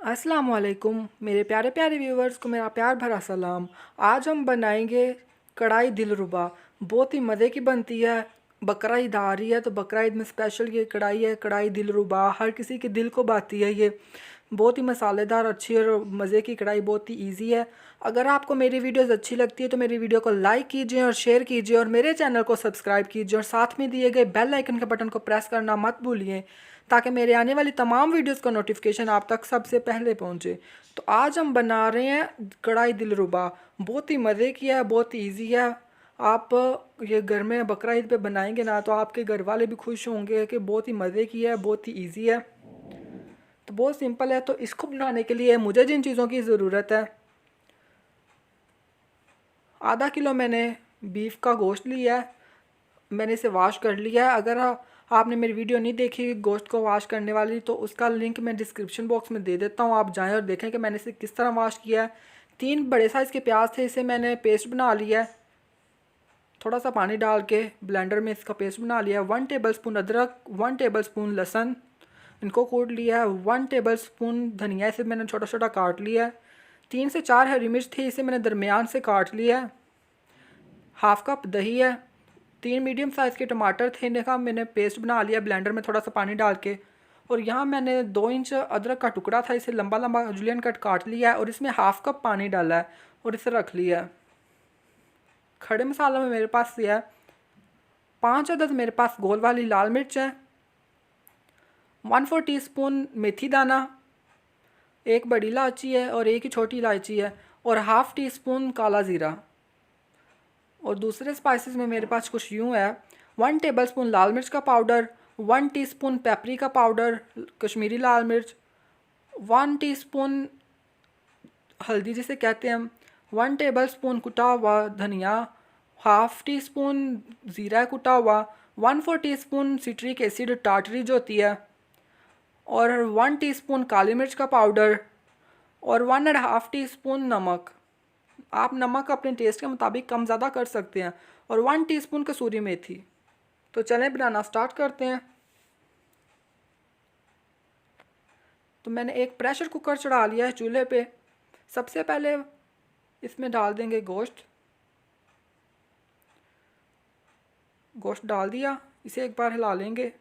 अस्सलाम वालेकुम मेरे प्यारे प्यारे व्यूवर्स को मेरा प्यार भरा सलाम। आज हम बनाएंगे कढ़ाई दिलरुबा। बहुत ही मज़े की बनती है। बकरा ईद आ रही है तो बकरा ईद में स्पेशल ये कढ़ाई है, कढ़ाई दिलरुबा। हर किसी के दिल को भाती है ये। बहुत ही मसालेदार, अच्छी और मज़े की कढ़ाई, बहुत ही इजी है। अगर आपको मेरी वीडियोस अच्छी लगती है तो मेरी वीडियो को लाइक कीजिए और शेयर कीजिए और मेरे चैनल को सब्सक्राइब कीजिए और साथ में दिए गए बेल आइकन के बटन को प्रेस करना मत भूलिए ताकि मेरे आने वाली तमाम वीडियोस का नोटिफिकेशन आप तक सबसे पहले पहुंचे। तो आज हम बना रहे हैं कढ़ाई दिलरुबा। बहुत ही मज़े की है, बहुत ही ईजी है। आप ये घर में बकरा ईद पे बनाएंगे ना तो आपके घर वाले भी खुश होंगे कि बहुत ही मज़े की है, बहुत ही ईजी है। तो बहुत सिंपल है। तो इसको बनाने के लिए मुझे जिन चीज़ों की ज़रूरत है, आधा किलो मैंने बीफ का गोश्त लिया है। मैंने इसे वॉश कर लिया है। अगर आपने मेरी वीडियो नहीं देखी गोश्त को वॉश करने वाली तो उसका लिंक मैं डिस्क्रिप्शन बॉक्स में दे देता हूँ, आप जाएं और देखें कि मैंने इसे किस तरह वॉश किया है। 3 बड़े साइज़ के प्याज थे, इसे मैंने पेस्ट बना लिया है। थोड़ा सा पानी डाल के ब्लेंडर में इसका पेस्ट बना लिया है। 1 टेबलस्पून अदरक, 1 टेबलस्पून लहसुन, इनको कूट लिया है। 1 टेबलस्पून धनिया, इसे मैंने छोटा छोटा काट लिया है। 3 से 4 हरी मिर्च थी, इसे मैंने दरमियान से काट लिया है। हाफ़ कप दही है। 3 मीडियम साइज़ के टमाटर थे, इनका मैंने पेस्ट बना लिया ब्लेंडर में थोड़ा सा पानी डाल के। और यहाँ मैंने 2 इंच अदरक का टुकड़ा था, इसे लंबा लंबा जुलियन कट काट लिया है और इसमें हाफ़ कप पानी डाला है और इसे रख लिया है। खड़े मसालों में मेरे पास ये है 5 अदद मेरे पास गोल वाली लाल मिर्च है, 1/4 टीस्पून मेथी दाना, एक बड़ी इलायची है और एक ही छोटी इलायची है और हाफ़ टी स्पून काला ज़ीरा। और दूसरे स्पाइसेस में मेरे पास कुछ यूँ है 1 टेबलस्पून लाल मिर्च का powder, 1 teaspoon paprika powder Kashmiri लाल मिर्च, 1 टीस्पून हल्दी जिसे कहते हैं हम, 1 टेबलस्पून कुटा हुआ धनिया, हाफ़ टी स्पून ज़ीरा कुटा हुआ, 1/4 टीस्पून सिट्रिक एसिड टाटरी जो होती है, और 1 टीस्पून काली मिर्च का पाउडर और 1.5 टीस्पून नमक। आप नमक अपने टेस्ट के मुताबिक कम ज़्यादा कर सकते हैं। और 1 टीस्पून कसूरी मेथी। तो चलें बनाना स्टार्ट करते हैं। तो मैंने एक प्रेशर कुकर चढ़ा लिया है चूल्हे पे। सबसे पहले इसमें डाल देंगे गोश्त। गोश्त डाल दिया, इसे एक बार हिला लेंगे।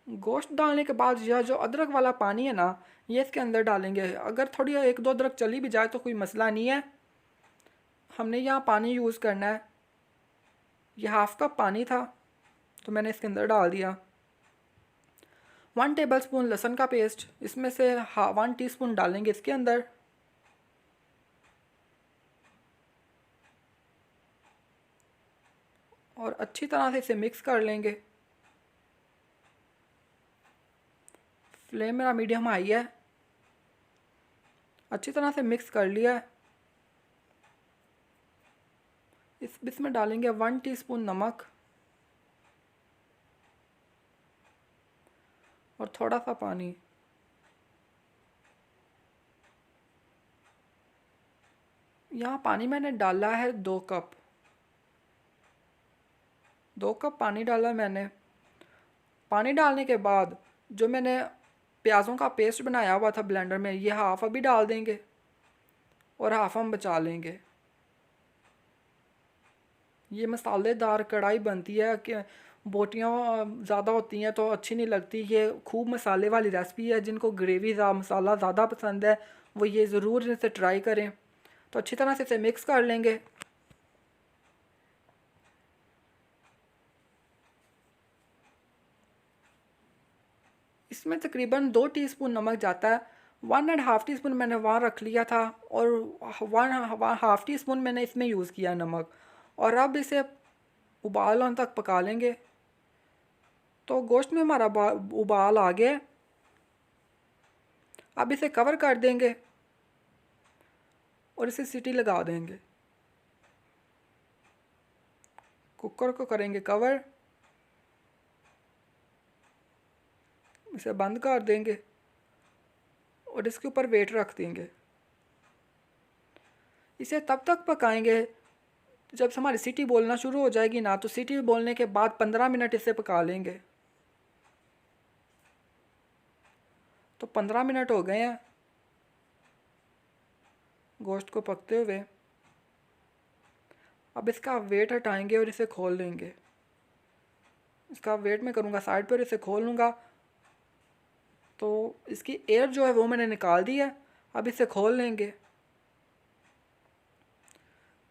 गोश्त डालने के बाद यह जो अदरक वाला पानी है ना, ये इसके अंदर डालेंगे। अगर थोड़ी 1-2 अदरक चली भी जाए तो कोई मसला नहीं है, हमने यहाँ पानी यूज़ करना है। यह हाफ़ कप पानी था तो मैंने इसके अंदर डाल दिया। 1 टेबलस्पून लहसुन का पेस्ट, इसमें से 1 टीस्पून डालेंगे इसके अंदर। और अच्छी तरह से इसे मिक्स कर लेंगे। फ्लेम मेरा मीडियम हाई है। अच्छी तरह से मिक्स कर लिया है। इसमें डालेंगे 1 टीस्पून नमक और थोड़ा सा पानी। यहाँ पानी मैंने डाला है 2 कप। 2 कप पानी डाला मैंने। पानी डालने के बाद जो मैंने प्याज़ों का पेस्ट बनाया हुआ था ब्लेंडर में, ये हाफ़ अभी डाल देंगे और हाफ़ हम बचा लेंगे। ये मसालेदार कढ़ाई बनती है कि बोटियाँ ज़्यादा होती हैं तो अच्छी नहीं लगती। ये खूब मसाले वाली रेसिपी है। जिनको ग्रेवी मसाला ज़्यादा पसंद है वो ये ज़रूर इसे ट्राई करें। तो अच्छी तरह से इसे मिक्स कर लेंगे। इसमें तकरीबन 2 टीस्पून नमक जाता है। 1.5 टीस्पून मैंने वहाँ रख लिया था और 1.5 टीस्पून मैंने इसमें यूज़ किया नमक। और अब इसे उबाल आने तक पका लेंगे। तो गोश्त में हमारा उबाल आ गया। अब इसे कवर कर देंगे और इसे सीटी लगा देंगे। कुकर को करेंगे कवर, इसे बंद कर देंगे और इसके ऊपर वेट रख देंगे। इसे तब तक पकाएंगे जब हमारी सीटी बोलना शुरू हो जाएगी ना, तो सीटी बोलने के बाद 15 मिनट इसे पका लेंगे। तो 15 मिनट हो गए हैं गोश्त को पकते हुए। अब इसका वेट हटाएंगे और इसे खोल देंगे। इसका वेट मैं करूँगा साइड पर, इसे खोल लूँगा तो इसकी एयर जो है वो मैंने निकाल दी है। अब इसे खोल लेंगे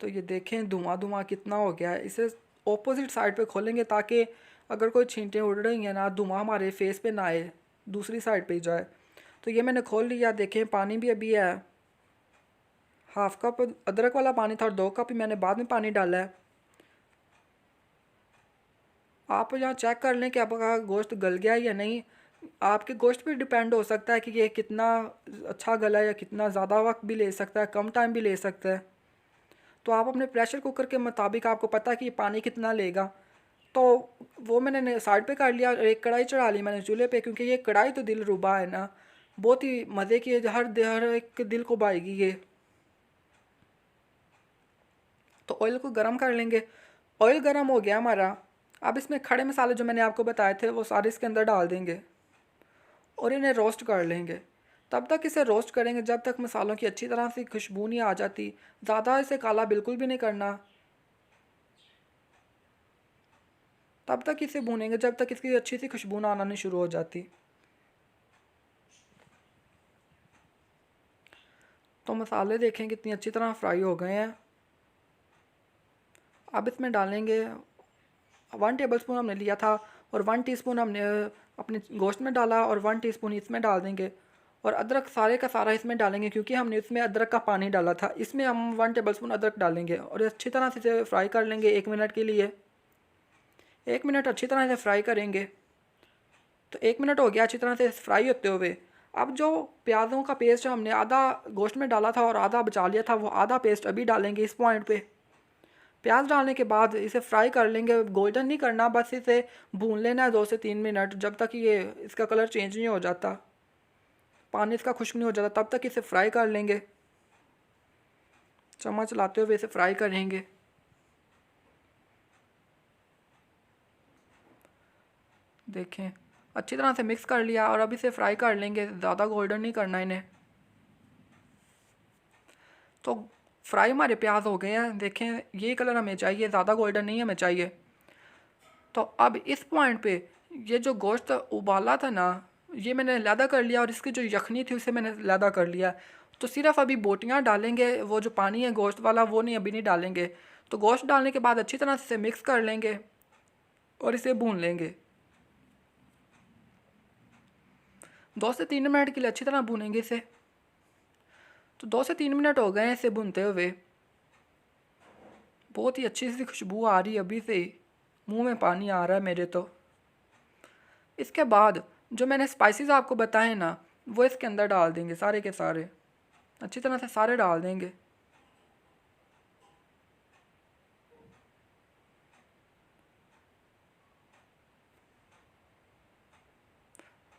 तो ये देखें धुआं धुआं कितना हो गया है। इसे ऑपोजिट साइड पे खोलेंगे ताकि अगर कोई छींटें उड़ रही हैं ना, धुआं हमारे फेस पे ना आए, दूसरी साइड पे ही जाए। तो ये मैंने खोल लिया, देखें पानी भी अभी है। हाफ कप अदरक वाला पानी था और 2 कप ही मैंने बाद में पानी डाला है। आप यहाँ चेक कर लें कि आपका गोश्त गल गया है या नहीं। आपके गोश्त पे डिपेंड हो सकता है कि ये कितना अच्छा गला है या कितना ज़्यादा वक्त भी ले सकता है, कम टाइम भी ले सकता है। तो आप अपने प्रेशर कुकर के मुताबिक आपको पता है कि ये पानी कितना लेगा। तो वो मैंने साइड पे कर लिया और एक कढ़ाई चढ़ा ली मैंने चूल्हे पे, क्योंकि ये कढ़ाई तो दिल रुबा है ना, बहुत ही मज़े की है, हर एक दिल को भाएगी ये। तो ऑयल को गर्म कर लेंगे। ऑयल गर्म हो गया हमारा। अब इसमें खड़े मसाले जो मैंने आपको बताए थे वो सारे इसके अंदर डाल देंगे और इन्हें रोस्ट कर लेंगे। तब तक इसे रोस्ट करेंगे जब तक मसालों की अच्छी तरह से खुशबू नहीं आ जाती। ज़्यादा इसे काला बिल्कुल भी नहीं करना। तब तक इसे भूनेंगे जब तक इसकी अच्छी सी खुशबू ना आना शुरू हो जाती। तो मसाले देखें कितनी अच्छी तरह फ्राई हो गए हैं। अब इसमें डालेंगे 1 टेबलस्पून हमने लिया था और 1 टीस्पून हमने अपने गोश्त में डाला और 1 टीस्पून इसमें डाल देंगे। और अदरक सारे का सारा इसमें डालेंगे क्योंकि हमने इसमें अदरक का पानी डाला था। इसमें हम 1 टेबलस्पून अदरक डालेंगे और अच्छी तरह से इसे फ्राई कर लेंगे 1 मिनट के लिए। 1 मिनट अच्छी तरह से फ्राई करेंगे। तो 1 मिनट हो गया अच्छी तरह से फ्राई होते हुए। अब जो प्याज़ों का पेस्ट हमने आधा गोश्त में डाला था और आधा बचा लिया था, वो आधा पेस्ट अभी डालेंगे इस पॉइंट पे। प्याज डालने के बाद इसे फ्राई कर लेंगे, गोल्डन नहीं करना, बस इसे भून लेना है 2 से 3 मिनट, जब तक ये इसका कलर चेंज नहीं हो जाता, पानी इसका खुश्क नहीं हो जाता, तब तक इसे फ्राई कर लेंगे। चम्मच चलाते हुए इसे फ्राई करेंगे। देखें अच्छी तरह से मिक्स कर लिया और अब इसे फ्राई कर लेंगे, ज़्यादा गोल्डन नहीं करना इन्हें। तो फ्राई हमारे प्याज हो गए हैं, देखें ये कलर हमें चाहिए, ज़्यादा गोल्डन नहीं हमें चाहिए। तो अब इस पॉइंट पे ये जो गोश्त उबाला था ना, ये मैंने अलहदा कर लिया और इसकी जो यखनी थी उसे मैंने अलहदा कर लिया। तो सिर्फ अभी बोटियाँ डालेंगे, वो जो पानी है गोश्त वाला वो नहीं, अभी नहीं डालेंगे। तो गोश्त डालने के बाद अच्छी तरह से मिक्स कर लेंगे और इसे भून लेंगे। 2 से 3 मिनट के लिए अच्छी तरह भूनेंगे इसे। तो 2 से 3 मिनट हो गए हैं इसे भूनते हुए। बहुत ही अच्छी सी खुशबू आ रही है, अभी से मुंह में पानी आ रहा है मेरे। तो इसके बाद जो मैंने स्पाइसेस आपको बताए ना, वो इसके अंदर डाल देंगे सारे के सारे, अच्छी तरह से सारे डाल देंगे।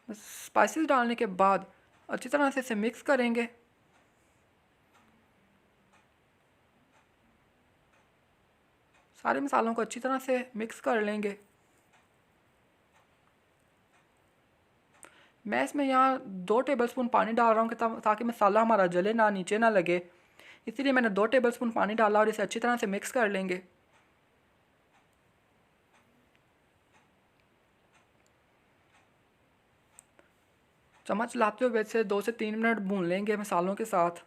स्पाइसेस डालने के बाद अच्छी तरह से इसे मिक्स करेंगे। सारे मसालों को अच्छी तरह से मिक्स कर लेंगे। मैं इसमें यहाँ 2 टेबलस्पून पानी डाल रहा हूँ ताकि मसाला हमारा जले ना, नीचे ना लगे, इसीलिए मैंने 2 टेबलस्पून पानी डाला और इसे अच्छी तरह से मिक्स कर लेंगे। चम्मच लाते हुए इसे 2 से 3 मिनट भून लेंगे मसालों के साथ।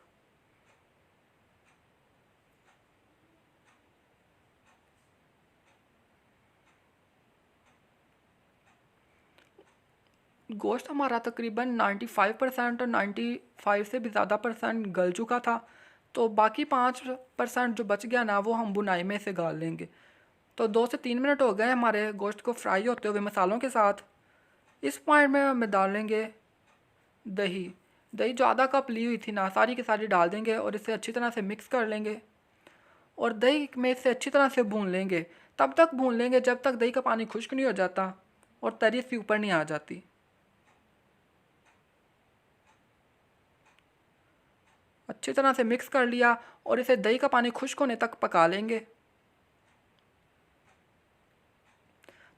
गोश्त हमारा तकरीबन 95% और 95 से भी ज़्यादा परसेंट गल चुका था। तो बाकी 5% जो बच गया ना, वो हम बुनाई में से गाल लेंगे। तो 2 से 3 मिनट हो गए हमारे गोश्त को फ्राई होते हुए मसालों के साथ। इस पॉइंट में हमें डालेंगे दही। दही जो आधा कप ली हुई थी ना, सारी की सारी डाल देंगे और इसे अच्छी तरह से मिक्स कर लेंगे और दही में इसे अच्छी तरह से भून लेंगे। तब तक भून लेंगे जब तक दही का पानी खुश्क नहीं हो जाता और तरी सी ऊपर नहीं आ जाती। अच्छी तरह से मिक्स कर लिया और इसे दही का पानी खुश्क होने तक पका लेंगे।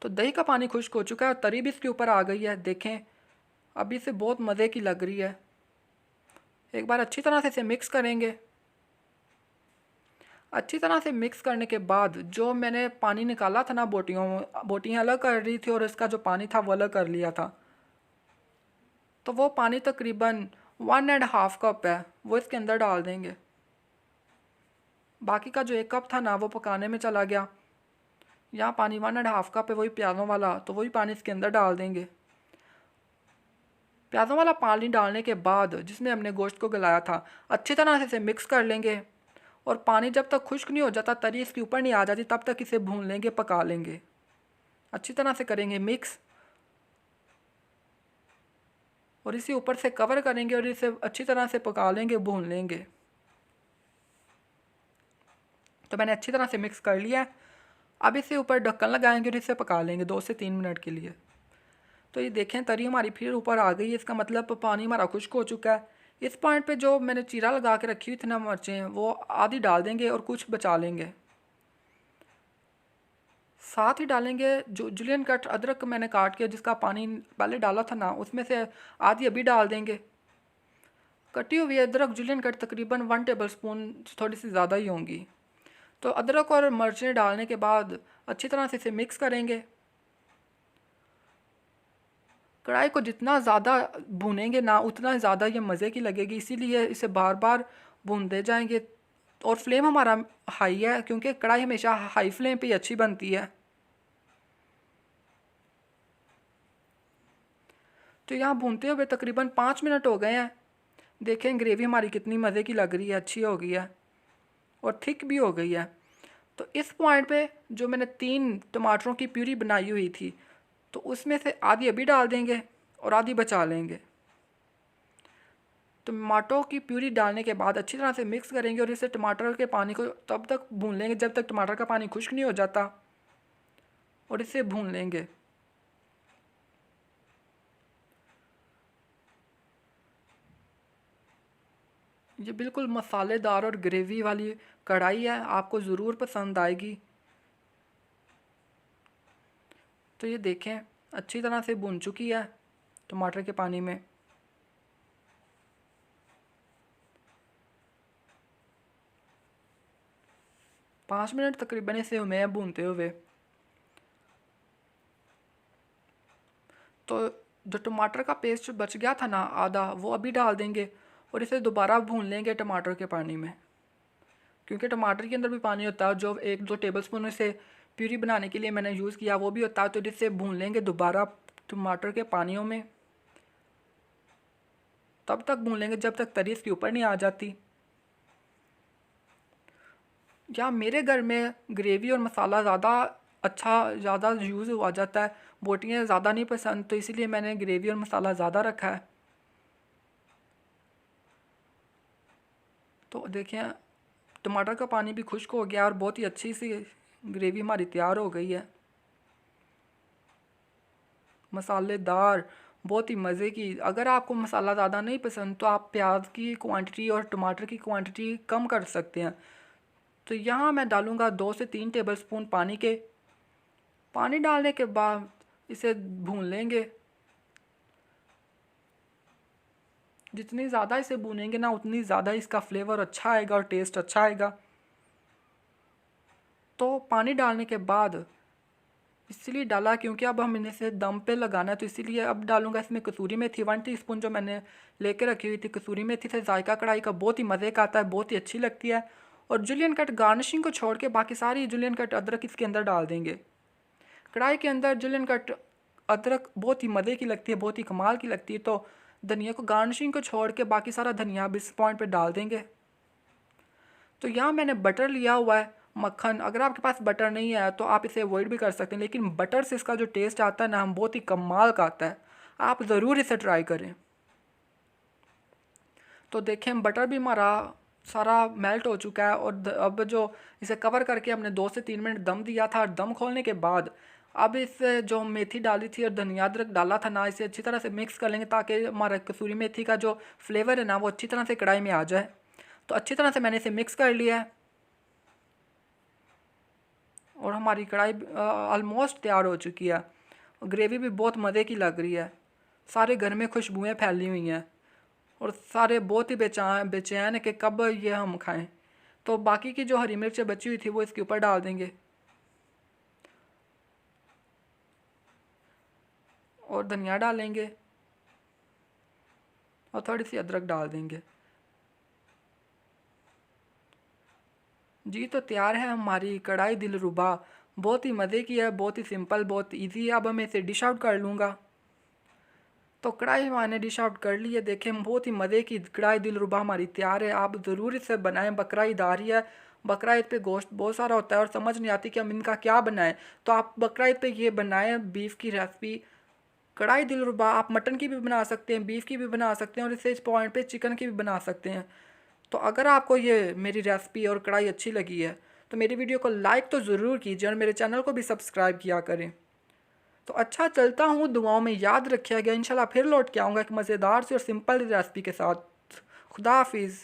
तो दही का पानी खुश्क हो चुका है और तरी भी इसके ऊपर आ गई है, देखें अभी से बहुत मज़े की लग रही है। एक बार अच्छी तरह से इसे मिक्स करेंगे। अच्छी तरह से मिक्स करने के बाद जो मैंने पानी निकाला था ना, बोटियाँ अलग कर रही थी और इसका जो पानी था वो अलग कर लिया था, तो वो पानी तकरीबन 1.5 कप है, वो इसके अंदर डाल देंगे। बाकी का जो 1 कप था ना वो पकाने में चला गया। यहाँ पानी 1.5 कप है, वही प्याज़ों वाला, तो वही पानी इसके अंदर डाल देंगे। प्याज़ों वाला पानी डालने के बाद जिसमें हमने गोश्त को गलाया था, अच्छी तरह से इसे मिक्स कर लेंगे। और पानी जब तक खुश्क नहीं हो जाता, तरी इसके ऊपर नहीं आ जाती, तब तक इसे भून लेंगे, पका लेंगे। अच्छी तरह से करेंगे मिक्स और इसे ऊपर से कवर करेंगे और इसे अच्छी तरह से पका लेंगे, भून लेंगे। तो मैंने अच्छी तरह से मिक्स कर लिया है। अब इसे ऊपर ढक्कन लगाएंगे और इसे पका लेंगे 2 से 3 मिनट के लिए। तो ये देखें तरी हमारी फिर ऊपर आ गई है, इसका मतलब पानी हमारा खुश्क हो चुका है। इस पॉइंट पे जो मैंने चीरा लगा के रखी हुई थी ना मिर्चें, वो आधी डाल देंगे और कुछ बचा लेंगे। साथ ही डालेंगे जो जुलियन कट अदरक मैंने काट के जिसका पानी पहले डाला था ना, उसमें से आधी अभी डाल देंगे। कटी हुई अदरक जुलियन कट तकरीबन 1 टेबल स्पून, थोड़ी सी ज़्यादा ही होंगी। तो अदरक और मिर्चें डालने के बाद अच्छी तरह से इसे मिक्स करेंगे। कढ़ाई को जितना ज़्यादा भूनेंगे ना, उतना ज़्यादा ये मज़े की लगेगी, इसीलिए इसे बार बार भूनते जाएंगे। और फ्लेम हमारा हाई है, क्योंकि कढ़ाई हमेशा हाई फ्लेम पे ही अच्छी बनती है। तो यहाँ भूनते हुए तकरीबन 5 मिनट हो गए हैं। देखें ग्रेवी हमारी कितनी मज़े की लग रही है, अच्छी हो गई है और थिक भी हो गई है। तो इस पॉइंट पे जो मैंने 3 टमाटरों की प्यूरी बनाई हुई थी, तो उसमें से आधी अभी डाल देंगे और आधी बचा लेंगे। टमाटो की प्यूरी डालने के बाद अच्छी तरह से मिक्स करेंगे और इसे टमाटर के पानी को तब तक भून लेंगे जब तक टमाटर का पानी खुश्क नहीं हो जाता, और इसे भून लेंगे। ये बिल्कुल मसालेदार और ग्रेवी वाली कढ़ाई है, आपको ज़रूर पसंद आएगी। तो ये देखें अच्छी तरह से भून चुकी है टमाटर के पानी में। 5 मिनट तकरीबन इसे हुए हैं भूनते हुए। तो जो टमाटर का पेस्ट बच गया था ना आधा, वो अभी डाल देंगे और इसे दोबारा भून लेंगे टमाटर के पानी में, क्योंकि टमाटर के अंदर भी पानी होता है। जो 1-2 टेबल स्पून इसे प्यूरी बनाने के लिए मैंने यूज़ किया वो भी होता है। तो इसे भून लेंगे दोबारा टमाटर के पानियों में, तब तक भून लेंगे जब तक तरी इसके ऊपर नहीं आ जाती। या मेरे घर में ग्रेवी और मसाला ज़्यादा यूज़ हुआ जाता है, बोटियाँ ज़्यादा नहीं पसंद, तो इसीलिए मैंने ग्रेवी और मसाला ज़्यादा रखा है। तो देखें टमाटर का पानी भी खुश्क हो गया और बहुत ही अच्छी सी ग्रेवी हमारी तैयार हो गई है, मसालेदार, बहुत ही मज़े की। अगर आपको मसाला ज़्यादा नहीं पसंद तो आप प्याज की क्वांटिटी और टमाटर की क्वांटिटी कम कर सकते हैं। तो यहाँ मैं डालूँगा 2 से 3 टेबल स्पून पानी के। पानी डालने के बाद इसे भून लेंगे। जितनी ज़्यादा इसे भूनेंगे ना, उतनी ज़्यादा इसका फ्लेवर अच्छा आएगा और टेस्ट अच्छा आएगा। तो पानी डालने के बाद इसलिए डाला क्योंकि अब हम इन्हें से दम पे लगाना है, तो इसीलिए अब डालूंगा इसमें कसूरी मेथी 1 टीस्पून जो मैंने लेके रखी हुई थी। कसूरी मेथी से जायका कढ़ाई का बहुत ही मज़े का आता है, बहुत ही अच्छी लगती है। और जुलियन कट गार्निशिंग को छोड़ के बाकी सारी जुलियन कट अदरक इसके अंदर डाल देंगे। कढ़ाई के अंदर जुलियन कट अदरक बहुत ही मज़े की लगती है, बहुत ही कमाल की लगती है। तो धनिया को गार्निशिंग को छोड़ के बाकी सारा धनिया अब इस पॉइंट पर डाल देंगे। तो यहाँ मैंने बटर लिया हुआ है, मक्खन। अगर आपके पास बटर नहीं है तो आप इसे अवॉइड भी कर सकते हैं, लेकिन बटर से इसका जो टेस्ट आता है ना, हम बहुत ही कमाल का आता है। आप ज़रूर इसे ट्राई करें। तो देखें बटर भी हमारा सारा मेल्ट हो चुका है और अब जो इसे कवर करके हमने 2 से 3 मिनट दम दिया था, और दम खोलने के बाद अब इस जो मेथी डाली थी और धनिया अदरक डाला था ना, इसे अच्छी तरह से मिक्स कर लेंगे ताकि हमारा कसूरी मेथी का जो फ्लेवर है ना वो अच्छी तरह से कढ़ाई में आ जाए। तो अच्छी तरह से मैंने इसे मिक्स कर लिया है और हमारी कढ़ाई ऑलमोस्ट तैयार हो चुकी है। ग्रेवी भी बहुत मज़े की लग रही है। सारे घर में खुशबुएं फैली हुई हैं और सारे बहुत ही बेचैन है कि कब ये हम खाएं। तो बाकी की जो हरी मिर्च बची हुई थी वो इसके ऊपर डाल देंगे और धनिया डालेंगे और थोड़ी सी अदरक डाल देंगे। जी तो तैयार है हमारी कढ़ाई दिलरुबा। बहुत ही मज़े की है, बहुत ही सिंपल, बहुत इजी है। अब मैं इसे डिश आउट कर लूँगा। तो कढ़ाई मैंने डिश आउट कर ली है। देखें बहुत ही मज़े की कढ़ाई दिलरुबा हमारी तैयार है। आप ज़रूर इसे बनाएं। बकरा ईद आ रही है, बकरा ईद पे गोश्त बहुत सारा होता है और समझ नहीं आती कि हम इनका क्या बनाएं। तो आप बकरा ईद पे ये बनाएं बीफ की रेसिपी कढ़ाई दिलरुबा। आप मटन की भी बना सकते हैं, बीफ की भी बना सकते हैं और इसे इस पॉइंट पे चिकन की भी बना सकते हैं। तो अगर आपको ये मेरी रेसिपी और कढ़ाई अच्छी लगी है तो मेरी वीडियो को लाइक तो ज़रूर कीजिए और मेरे चैनल को भी सब्सक्राइब किया करें। तो अच्छा चलता हूँ, दुआओं में याद रखिएगा। इंशाल्लाह फिर लौट के आऊँगा एक मज़ेदार सी और सिंपल रेसिपी के साथ। खुदा हाफिज़।